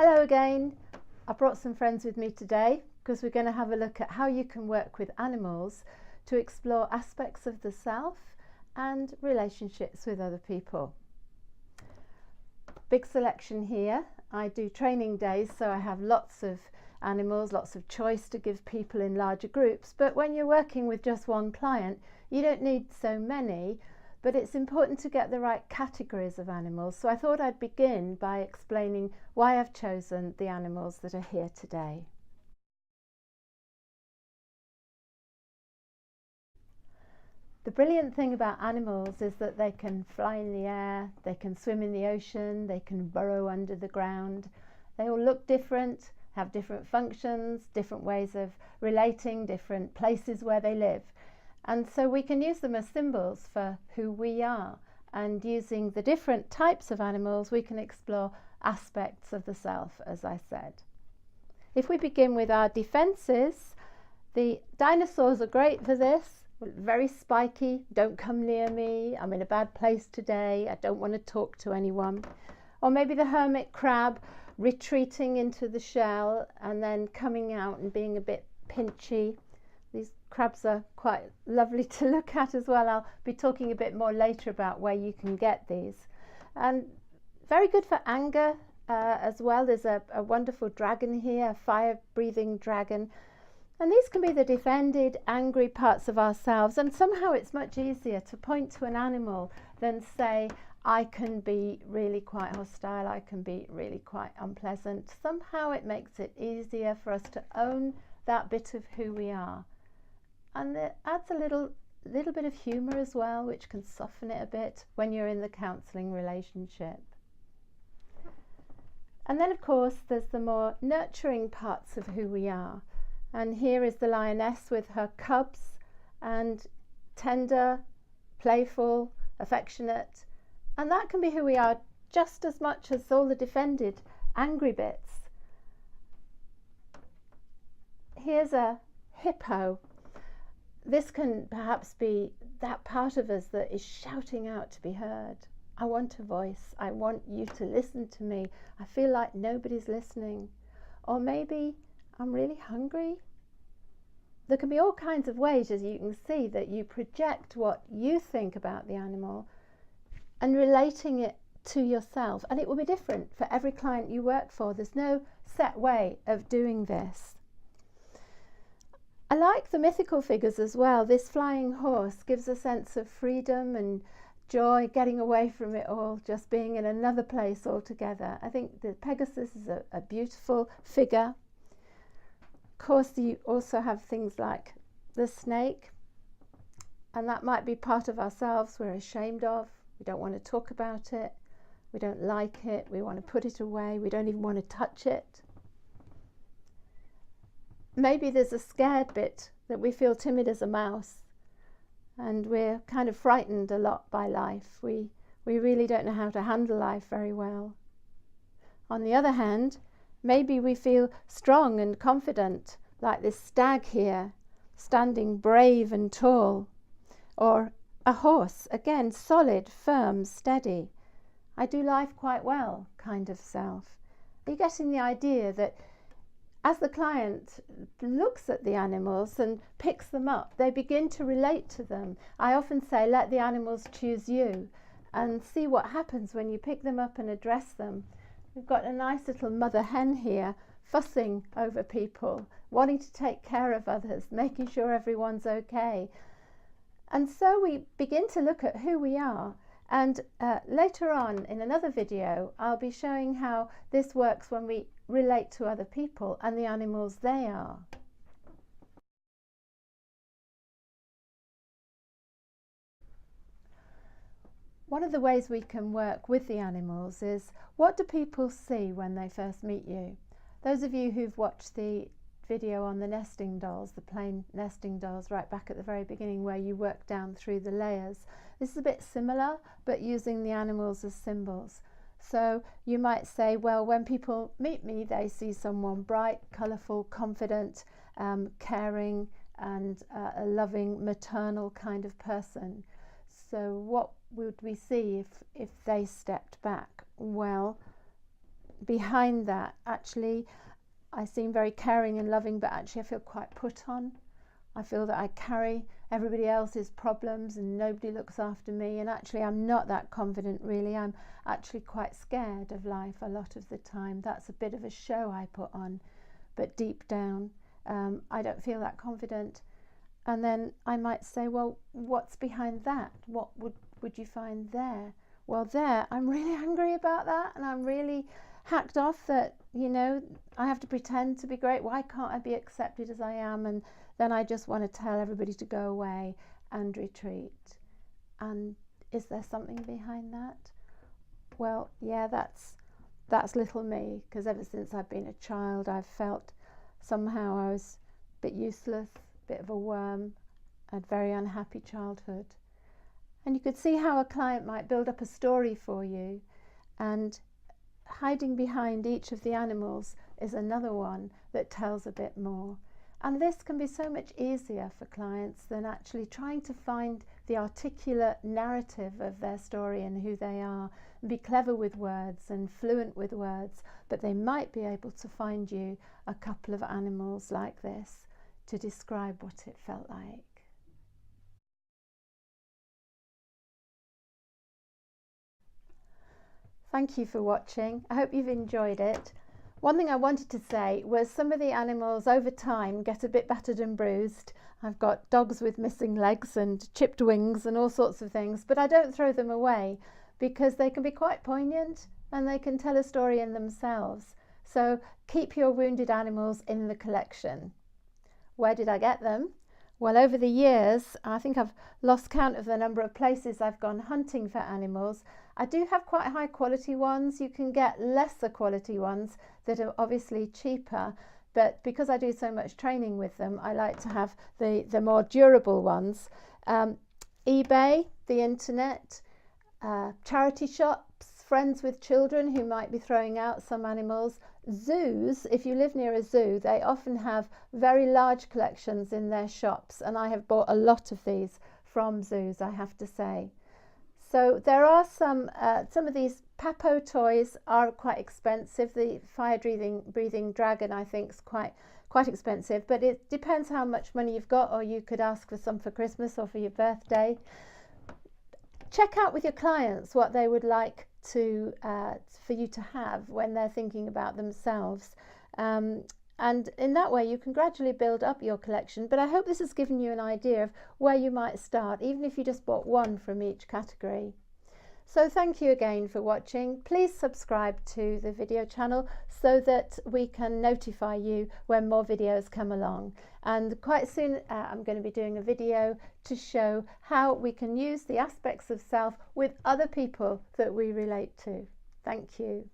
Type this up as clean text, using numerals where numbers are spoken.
Hello again. I brought some friends with me today because we're going to have a look at how you can work with animals to explore aspects of the self and relationships with other people. Big selection here. I do training days, so I have lots of animals, lots of choice to give people in larger groups, but when you're working with just one client you don't need so many, but it's important to get the right categories of animals. So I thought I'd begin by explaining why I've chosen the animals that are here today. The brilliant thing about animals is that they can fly in the air, they can swim in the ocean, they can burrow under the ground. They all look different, have different functions, different ways of relating, different places where they live. And so we can use them as symbols for who we are, and using the different types of animals we can explore aspects of the self, as I said. If we begin with our defenses, the dinosaurs are great for this. Very spiky, don't come near me, I'm in a bad place today, I don't want to talk to anyone. Or maybe the hermit crab, retreating into the shell and then coming out and being a bit pinchy. These crabs are quite lovely to look at as well. I'll be talking a bit more later about where you can get these. And very good for anger as well. There's a wonderful dragon here, a fire-breathing dragon. And these can be the defended, angry parts of ourselves. And somehow it's much easier to point to an animal than say, I can be really quite hostile, I can be really quite unpleasant. Somehow it makes it easier for us to own that bit of who we are. And it adds a little bit of humour as well, which can soften it a bit when you're in the counselling relationship. And then of course there's the more nurturing parts of who we are. And here is the lioness with her cubs, and tender, playful, affectionate. And that can be who we are just as much as all the defended, angry bits. Here's a hippo. This can perhaps be that part of us that is shouting out to be heard. I want a voice. I want you to listen to me. I feel like nobody's listening. Or maybe I'm really hungry. There can be all kinds of ways, as you can see, that you project what you think about the animal and relating it to yourself. And it will be different for every client you work for. There's no set way of doing this. I like the mythical figures as well. This flying horse gives a sense of freedom and joy, getting away from it all, just being in another place altogether. I think the Pegasus is a beautiful figure. Of course, you also have things like the snake, and that might be part of ourselves we're ashamed of. We don't want to talk about it. We don't like it. We want to put it away. We don't even want to touch it. Maybe there's a scared bit that we feel timid as a mouse, and we're kind of frightened a lot by life. We really don't know how to handle life very well. On the other hand, maybe we feel strong and confident, like this stag here, standing brave and tall. Or a horse, again, solid, firm, steady. I do life quite well, kind of self. Are you getting the idea that as the client looks at the animals and picks them up, they begin to relate to them? I often say, let the animals choose you, and see what happens when you pick them up and address them. We've got a nice little mother hen here, fussing over people, wanting to take care of others, making sure everyone's okay. And so we begin to look at who we are. And later on in another video, I'll be showing how this works when we relate to other people and the animals they are. One of the ways we can work with the animals is, what do people see when they first meet you? Those of you who've watched the video on the nesting dolls, the plain nesting dolls right back at the very beginning, where you work down through the layers, this is a bit similar, but using the animals as symbols. So you might say, well, when people meet me, they see someone bright, colourful, confident, caring, and a loving, maternal kind of person. So what would we see if they stepped back? Well, behind that, actually I seem very caring and loving, but actually I feel quite put on. I feel that I carry everybody else's problems and nobody looks after me, and actually I'm not that confident really. I'm actually quite scared of life a lot of the time. That's a bit of a show I put on, but deep down I don't feel that confident. And then I might say, well, what's behind that? What would you find there? Well, there I'm really angry about that, and I'm really hacked off that, you know, I have to pretend to be great. Why can't I be accepted as I am? And then I just want to tell everybody to go away and retreat. And is there something behind that? Well, yeah, that's little me, because ever since I've been a child I've felt somehow I was a bit useless, a bit of a worm, a very unhappy childhood. And you could see how a client might build up a story for you, and hiding behind each of the animals is another one that tells a bit more. And this can be so much easier for clients than actually trying to find the articulate narrative of their story and who they are, and be clever with words and fluent with words, but they might be able to find you a couple of animals like this to describe what it felt like. Thank you for watching. I hope you've enjoyed it. One thing I wanted to say was some of the animals over time get a bit battered and bruised. I've got dogs with missing legs and chipped wings and all sorts of things, but I don't throw them away because they can be quite poignant and they can tell a story in themselves. So keep your wounded animals in the collection. Where did I get them? Well, over the years, I think I've lost count of the number of places I've gone hunting for animals. I do have quite high quality ones. You can get lesser quality ones that are obviously cheaper, but because I do so much training with them, I like to have the more durable ones. eBay, the internet, charity shops, friends with children who might be throwing out some animals. Zoos, if you live near a zoo, they often have very large collections in their shops, and I have bought a lot of these from zoos, I have to say. So there are some of these Papo toys are quite expensive. The fire-breathing dragon, I think, is quite expensive, but it depends how much money you've got, or you could ask for some for Christmas or for your birthday. Check out with your clients what they would like to for you to have when they're thinking about themselves, and in that way you can gradually build up your collection. But I hope this has given you an idea of where you might start, even if you just bought one from each category. So thank you again for watching. Please subscribe to the video channel so that we can notify you when more videos come along. And quite soon I'm going to be doing a video to show how we can use the aspects of self with other people that we relate to. Thank you.